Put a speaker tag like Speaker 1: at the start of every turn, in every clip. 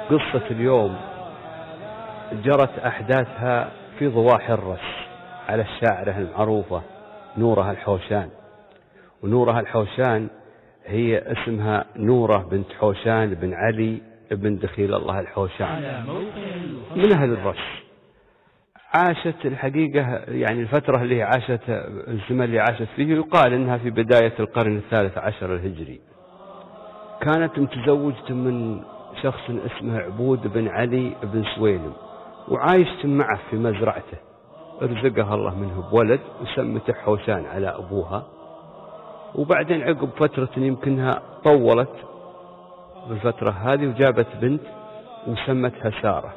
Speaker 1: قصة اليوم جرت أحداثها في ضواحي الرس على الشاعرة المعروفة نورة الحوشان. ونورة الحوشان هي اسمها نورة بنت حوشان بن علي بن دخيل الله الحوشان من أهل الرس. عاشت الحقيقة يعني الفترة اللي عاشت الزمن اللي عاشت فيه يقال إنها في بداية القرن الثالث عشر الهجري. كانت متزوجة من شخص اسمه عبود بن علي بن سويلم، وعايشت معه في مزرعته. ارزقها الله منه بولد وسمته حوشان على أبوها. وبعدين عقب فترة يمكنها طولت بالفترة هذه وجابت بنت وسمتها سارة.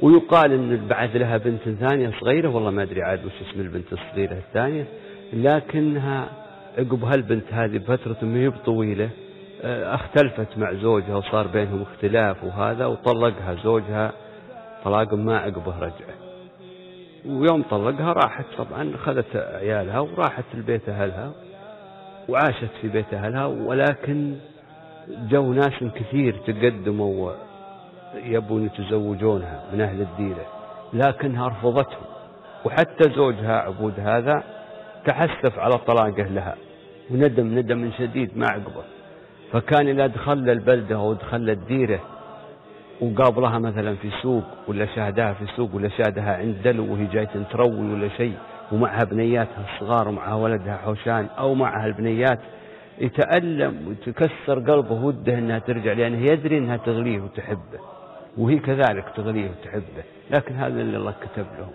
Speaker 1: ويقال ان بعث لها بنت ثانية صغيرة، والله ما ادري عاد وش اسم البنت الصغيرة الثانية، لكنها عقب هالبنت هذه بفترة ما هي بطويلة اختلفت مع زوجها وصار بينهم اختلاف وهذا، وطلقها زوجها طلاق ما عقبه رجعه. ويوم طلقها راحت طبعا اخذت عيالها وراحت لبيت اهلها وعاشت في بيت اهلها. ولكن جو ناس كثير تقدموا يبون يتزوجونها من أهل الديرة، لكنها رفضتهم. وحتى زوجها عبود هذا تحسف على طلاقه لها وندم شديد ما عقبه. فكان إذا دخل البلدة أو دخل الديرة وقابلها مثلا في سوق ولا شاهدها في سوق ولا شاهدها عند دلو وهي جاية تروي ولا شيء ومعها بنياتها الصغار ومعها ولدها حوشان أو معها البنيات، يتألم وتكسر قلبه وده انها ترجع، لأنه يدري انها تغليه وتحبه وهي كذلك تغليه وتحبه، لكن هذا اللي الله كتب لهم.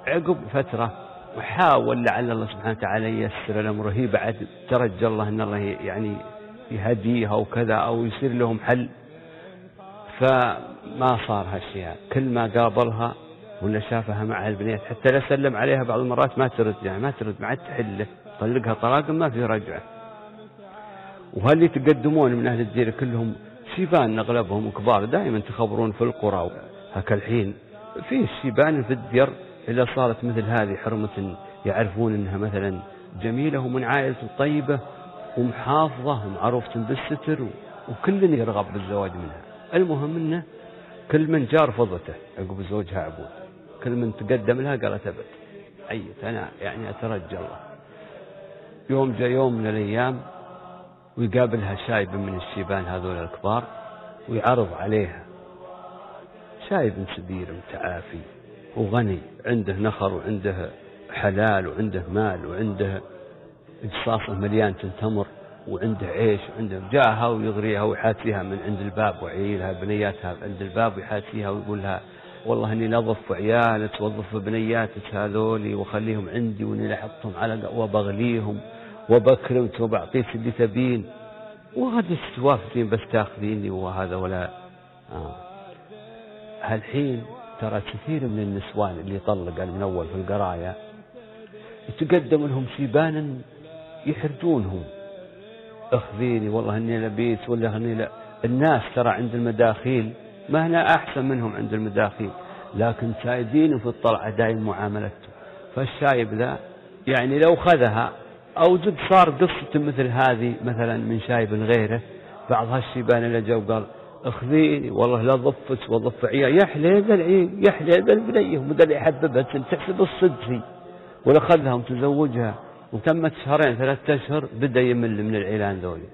Speaker 1: عقب فترة وحاول لعل الله سبحانه وتعالى ييسر الأمر، هي بعد ترجى الله ان الله يعني يهديها وكذا او يصير لهم حل. فما صار هالشيء، كل ما قابلها ولا شافها مع البنيات حتى لا سلم عليها بعض المرات ما ترد، يعني ما ترد، ما عاد تحله، طلقها طلاقا ما في رجعه. وهل يتقدمون من أهل الديرة كلهم شيبان أغلبهم كبار، دائما تخبرون في القرى هكا الحين في الشيبان في الدير إذا صارت مثل هذه حرمة يعرفون أنها مثلا جميلة ومن عائلة طيبة ومحافظة ومعروفة بالستر وكل يرغب بالزواج منها. المهم أنه كل من جار فضته عقب زوجها عبود، كل من تقدم لها قالت أبد عيت أنا يعني أترجى الله. يوم جاء يوم من الأيام ويقابلها شايب من الشيبان هذول الكبار ويعرض عليها شايب سبير متعافي وغني، عنده نخر وعنده حلال وعنده مال وعنده اجصاصه مليان تمر وعنده عيش وعنده. جاءها ويغريها ويحاتيها من عند الباب وعيلها بنياتها عند الباب ويحاتيها ويقول لها والله اني لأضف عيالك وأضف بنياتك هذولي وخليهم عندي واني لأحطهم على وبغليهم وبكرمت وبعطيك اللي تبين وهذا توافقين بس تاخذيني وهذا ولا هالحين ترى كثير من النسوان اللي طلق المنول في القرايا يتقدم لهم شيبانا يحرجونهم، اخذيني والله اني لبيت ولا اني لا. الناس ترى عند المداخيل ما هنا احسن منهم عند المداخيل، لكن سايدين في الطلعه دايم معاملته. فالشايب ذا يعني لو خذها أو جد صار قصة مثل هذه مثلا من شايب غيره، بعض هالشيبان اللي جو قال اخذيني والله لا ضفت وضف عيال يحلى ذا العين يحلى ذا البنية ومدى اللي يحببها تحسب الصدفي ولا خذها وتزوجها وتمت شهرين 3 أشهر بدأ يمل من العيلان ذولي.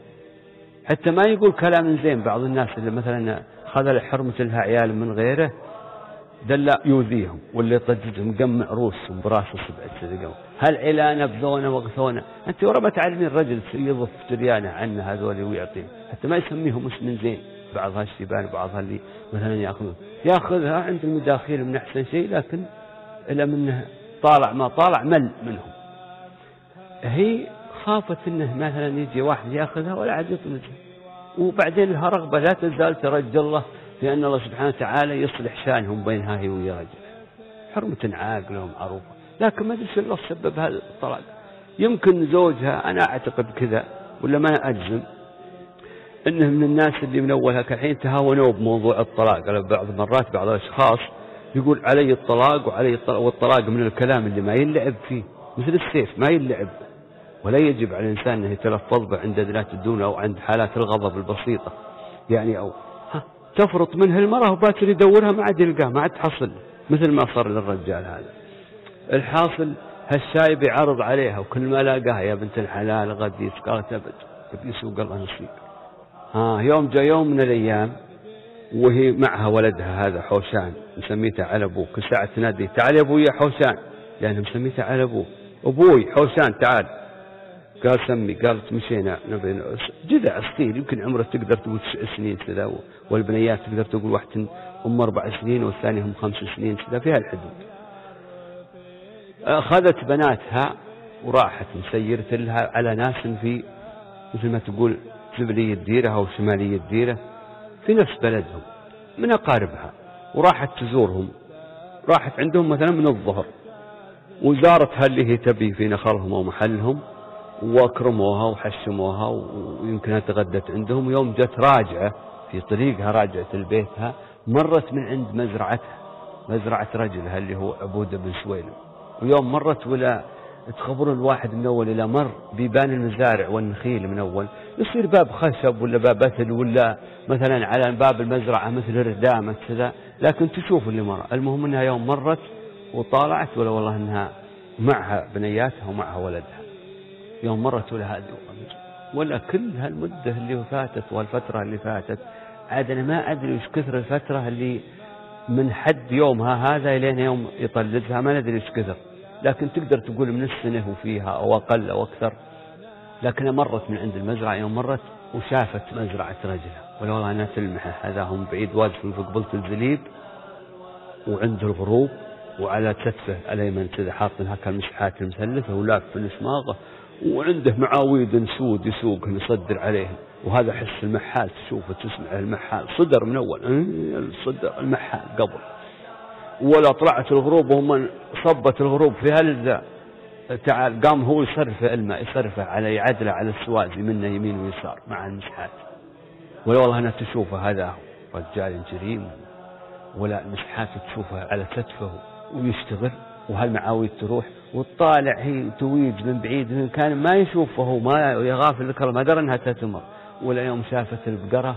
Speaker 1: حتى ما يقول كلام زين. بعض الناس اللي مثلا خذ حرمة لها عيال من غيره دل يؤذيهم واللي يطجدهم قمع رؤوسهم براس السبع. هل عيلانه بذونه وغثونه؟ انت ورا ما تعلمين الرجل يضف جريانه عنه هذول ويعطيه، حتى ما يسميهم اسم زين. بعض هالشيبان بعضها اللي مثلا ياخذها عند المداخيل من احسن شيء، لكن الا منه طالع ما طالع مل منهم. هي خافت انه مثلا يجي واحد ياخذها ولا عاد يطلقها، وبعدين لها رغبه لا تزال ترجى الله لأن الله سبحانه وتعالى يصلح شانهم بينها هي ويا رجل. حرمة عاقلة ومعروفة، لكن ما أدري شو الله سبب هذا الطلاق. يمكن زوجها أنا أعتقد كذا ولا ما أجزم إنه من الناس اللي من أولها كالحين تهاونوا بموضوع الطلاق. بعض المرات بعض الأشخاص يقول علي الطلاق وعلي الطلاق، والطلاق من الكلام اللي ما يلعب فيه مثل السيف ما يلعب، ولا يجب على الإنسان أنه يتلفظ به عند ذات الدون أو عند حالات الغضب البسيطة يعني. أو تفرط منه المرأة وباكر يدورها ما عاد يلقاها ما عاد تحصل، مثل ما صار للرجال هذا. الحاصل هالشايب يعرض عليها وكل ما لاقاها يا بنت الحلال غديت، قالت أبد تبي سوق الله نصيب. يوم جاء يوم من الأيام وهي معها ولدها هذا حوشان مسميته على أبوه، كل ساعة تنادي تعال يا أبوي يا حوشان لأنها مسميته على أبوه، أبوي حوشان تعال. قال سمي، قالت مشينا نبي جذع صغير يمكن عمره تقدر تقول 9 سنين كذا، والبنيات تقدر تقول واحد أم 4 سنين والثاني هم 5 سنين كذا في هالحدود. أخذت بناتها وراحت مسيرت لها على ناس في مثل ما تقول جبلية الديرة أو شمالية الديرة في نفس بلدهم من أقاربها، وراحت تزورهم، راحت عندهم مثلا من الظهر وزارتها اللي هي تبي في نخلهم أو محلهم واكرموها وحشموها ويمكنها تغدت عندهم. ويوم جت راجعة في طريقها راجعة لبيتها مرت من عند مزرعتها، مزرعة رجلها اللي هو عبودة بن سويلم، ويوم مرت ولا تخبرون الواحد من أول إلى مر بيبان المزارع والنخيل من أول يصير باب خشب ولا باب أثل ولا مثلا على باب المزرعة مثل ردامة كذا، لكن تشوف اللي مرة. المهم أنها يوم مرت وطالعت ولا والله أنها معها بنياتها ومعها ولدها، يوم مرت ولا هذه ولا كل هالمدة اللي فاتت والفترة اللي فاتت عاد أنا ما أدري وش كثر الفترة اللي من حد يومها هذا إلين يوم يطلقها ما ندري وش كثر، لكن تقدر تقول من السنة وفيها أو أقل أو أكثر. لكنها مرت من عند المزرعة يوم مرت وشافت مزرعة رجلها ولا والله أنا تلمح هذا هم بعيد واقف في قبلة الزليب وعنده الغروب وعلى كتفه الأيمن كذا حاط لها كالمسحات المثلثة ولاف في الشماغة وعنده معاويد سود يسوقهم يصدر عليهم، وهذا حس المحال تشوفه تسمع المحال صدر من أول صدر المحال قبل ولا طلعت الغروب وهم صبت الغروب في هالجزاء تعال قام هو يصرف الماء يصرفه على يعدله على السوازي منه يمين ويسار مع المسحات، ولا والله أنا تشوفه هذا رجال جريم ولا المسحات تشوفها على كتفه ويشتغل وهالمعاويد تروح وتطالع هي تويج من بعيد من كان ما يشوفه ما يغافل ذكر ما درى انها تتمر. ولا يوم شافت البقرة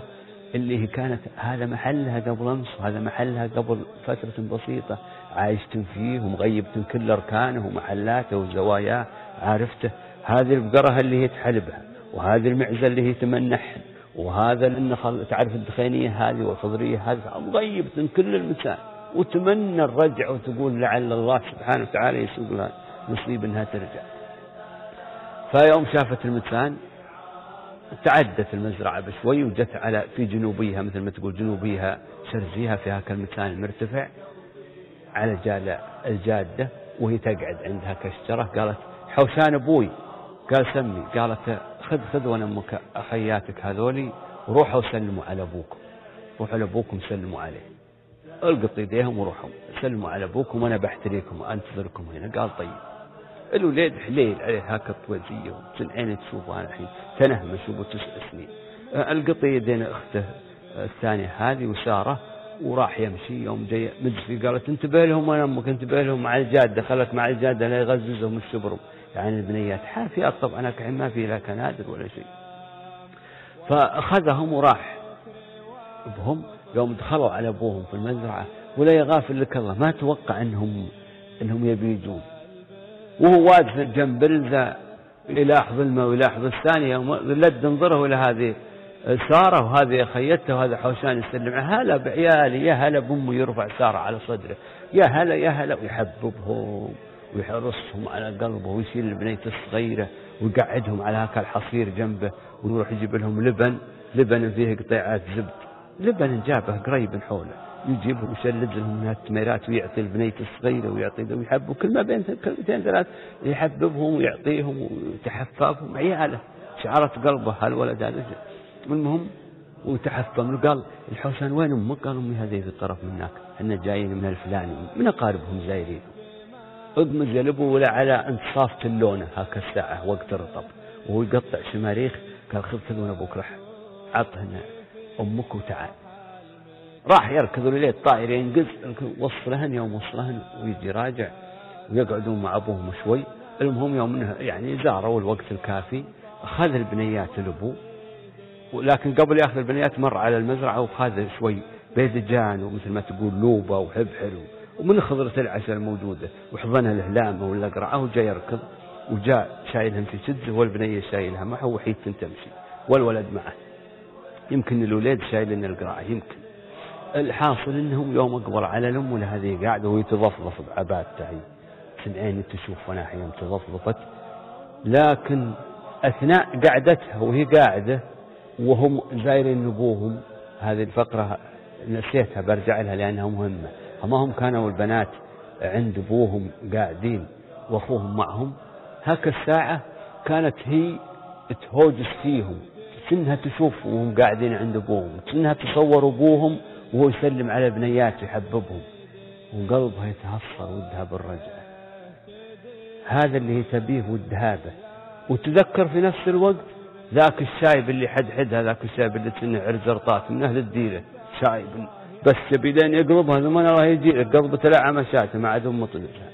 Speaker 1: اللي هي كانت هذا محلها قبل أمس وهذا محلها قبل فترة بسيطة عايشتم فيه ومغيبتم كل أركانه ومحلاته وزواياه عارفته، هذه البقرة اللي هي تحلبها وهذه المعزة اللي هي تمنحها وهذا النخل تعرف الدخينية هذه والخضرية هذه مغيبتم كل المكان وتمنى الرجع وتقول لعل الله سبحانه وتعالى يسوق لها نصيب انها ترجع. فيوم شافت المكان تعدت المزرعة بشوي وجت على في جنوبيها مثل ما تقول جنوبيها شرزيها في هاك المكان المرتفع على الجادة وهي تقعد عندها كشجرة. قالت حوشان أبوي، قال سمي، قالت خذ وانا أمك أخياتك هذولي وروحوا سلموا على أبوكم، روحوا لأبوكم سلموا عليه، القط يديهم وروحوا سلموا على أبوكم وأنا بحتريكم وأنتظركم هنا. قال طيب. الوليد حليل عليه هاك الطويزية وسنعين تشوفها الحين تنهمش وبو 9 سنين. القط يدين أخته الثانية هذه وسارة وراح يمشي. يوم جاي مجفي قالت انتبه لهم وانا أمك انتبه لهم مع الجادة، خلت مع الجادة لا يغززهم الشبرم يعني البنيات حافيات طبعا الحين ما في لا كنادر ولا شيء. فأخذهم وراح بهم. يوم دخلوا على أبوهم في المزرعة ولا يغافل لك الله ما توقع أنهم يبيجون، وهو واقف جنب بلزة يلاحظ الماء ويلاحظ الثانية لد انظره إلى هذه سارة وهذه خيته وهذا حوشان يسلم هلا بعيالي يا هلا بأمه يرفع سارة على صدره يا هلا يا هلا ويحببهم ويحرصهم على قلبه ويشيل البنية الصغيرة ويقعدهم على هكا الحصير جنبه ويروح يجيب لهم لبن فيه قطيعات زبد، لبن جابه قريب حوله يجيبهم ويشلد لهم من التميرات ويعطي البنية الصغيرة ويعطي لهم ويحبوا كل ما بين كلمتين 3 يحببهم ويعطيهم ويتحففهم عياله شعرت قلبه هالولد هذا. المهم وتحفم قال الحوشان وين أمك؟ قال أمي هذه في الطرف من هناك احنا جايين من الفلاني من أقاربهم زايرين. اضمز يلبوا ولا على انتصاف تلونه هاك الساعة وقت الرطب وهو يقطع شماريخ. قال خذ كذون أبوك رح عطهن أمك وتعال. راح يركضوا لليه الطائر ينقز وصلهن يوم وصلهن ويجي راجع ويقعدون مع أبوهم شوي. المهم يوم منها يعني زاروا الوقت الكافي أخذ البنيات الأبو لكن قبل ياخذ البنيات مر على المزرعة وخذ شوي بيدجان ومثل ما تقول لوبة وحبحل ومن خضرة العسل الموجودة وحضنها الهلامة ولا قرعة وجاء يركض وجاء شايلهم في سده والبنية شايلها معه وحيد تمشي والولد معه. يمكن الولاد شايلين القرعة يمكن. الحاصل انهم يوم اقبل على الام هذه قاعدة وهي تضفضف بعبادتها هي سمعين تشوف وناحية يوم تضفضفت. لكن اثناء قعدتها وهي قاعدة وهم زايرين ابوهم، هذه الفقرة نسيتها برجع لها لانها مهمة. اما هم كانوا البنات عند ابوهم قاعدين واخوهم معهم، هاك الساعة كانت هي تهوجس فيهم، سنها تشوف وهم قاعدين عند ابوهم، سنها تصور ابوهم وهو يسلم على بنيات يحببهم وقلبها يتهصر ودها بالرجعة. هذا اللي هي تبيه ودها به. وتذكر في نفس الوقت ذاك الشايب اللي حدها، ذاك الشايب اللي سنه عرز رطات من اهل الديره، شايب بس بدين يقربها ثم الله يجي قلبه تلعى مشاته ما عاد مطلقها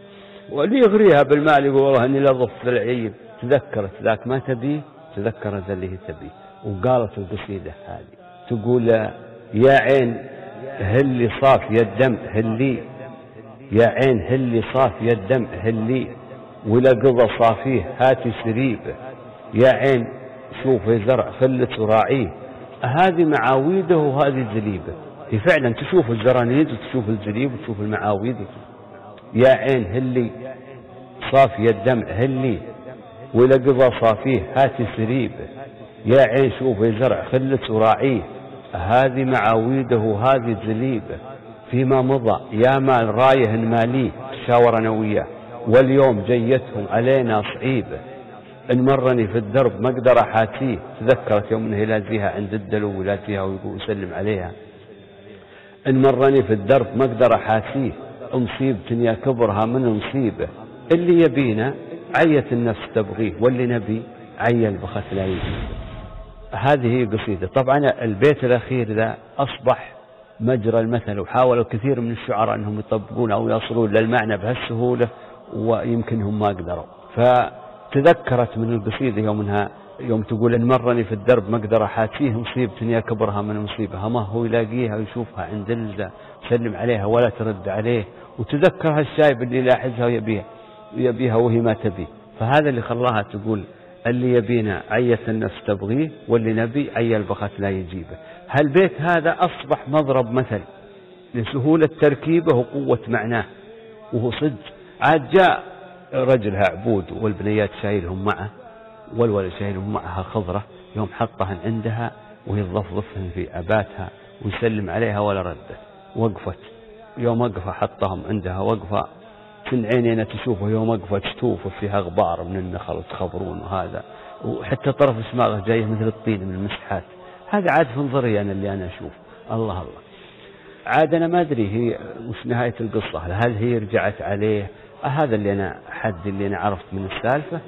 Speaker 1: واللي يغريها بالمال يقول والله اني لظف العيب. تذكرت ذاك ما تبيه، تذكرت اللي هي تبيه وقالت القصيدة هذه تقول يا عين هلي صافي الدم هلي، يا عين هلي صافي الدم هلي ولا قضى صافيه هاتي سريبه، يا عين شوفي زرع خلت وراعيه. هذه معاويده وهذه زليبه. هي فعلا تشوف الزرانيد وتشوف الزليب وتشوف المعاويد. يا عين هلي صافي الدم هلي ولا قضى صافيه هاتي سريبه، يا عين شوفي زرع خلت وراعيه. هذه معاويده وهذه زليبه. فيما مضى يا مال رايه ماليه تشاور انا وياه واليوم جيتهم علينا صعيبه. ان مرني في الدرب ما اقدر احاتيه. تذكرت يوم انه يلازيها عند الدلو ويلازيها ويقول يسلم عليها. ان مرني في الدرب ما اقدر احاتيه، مصيبتني يا كبرها من مصيبه. اللي يبينا عيت النفس تبغيه واللي نبي عي البخت لا يجيبه. هذه هي قصيدة. طبعا البيت الأخير ذا أصبح مجرى المثل، وحاولوا كثير من الشعراء أنهم يطبقون أو يصلون للمعنى بهالسهولة ويمكنهم ما قدروا. فتذكرت من القصيدة يوم تقول إن مرني في الدرب ما أقدر أحاتيه، مصيبتني يا كبرها من مصيبة. ما هو يلاقيها ويشوفها عند الزة سلم عليها ولا ترد عليه. وتذكر هالشايب اللي يلاحظها ويبيها وهي ما تبيه. فهذا اللي خلاها تقول اللي يبينا عيت النفس تبغيه واللي نبي عي البخت لا يجيبه. هالبيت هذا أصبح مضرب مثل لسهولة تركيبه وقوة معناه. وهو صدق عاد جاء رجلها عبود والبنيات شايلهم معه والولد شايلهم معها خضرة، يوم حطهن عندها وهي تضفضفهن في أباتها ويسلم عليها ولا ردت. وقفت يوم وقفة حطهم عندها وقفة من عينينا تشوفه، يوم وقفة تشوف فيها غبار من النخل تخبرون وهذا، وحتى طرف اسماغه جايه مثل الطين من المسحات. هذا عاد في نظري أنا اللي أنا أشوف. الله الله عاد أنا ما أدري هي وش نهاية القصة، هل هي رجعت عليه؟ هذا اللي أنا حد اللي أنا عرفت من السالفة،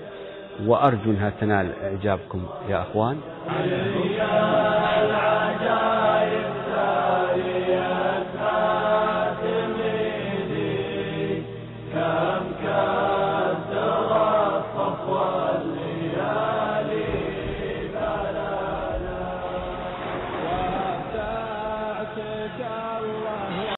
Speaker 1: وأرجو أنها تنال إعجابكم يا أخوان. كم